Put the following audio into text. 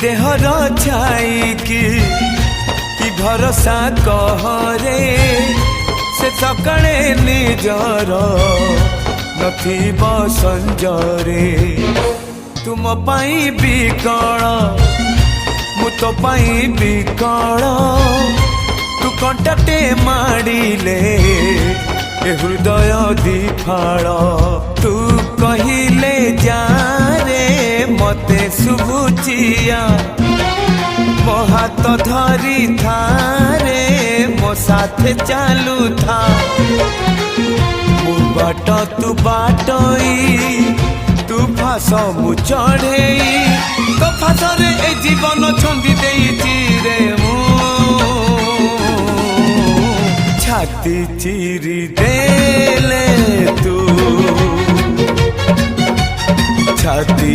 there छाई कि भरोसा कहरे से सकाळे निजर नथिब संजरे तुम पाई बिकल मु तो पाई बिकल तू कंटाटे माड़िले ए हृदय दिफाल तू कहिले जा रे मते शुभुचिया मो हाथ धरी थारे मो साथे चालू था मु बाट तू बाटई तू फास मु चढ़ई तो फासरे ए जीवन छंदी देइछि रे मु छाती चिरी देले तू छाती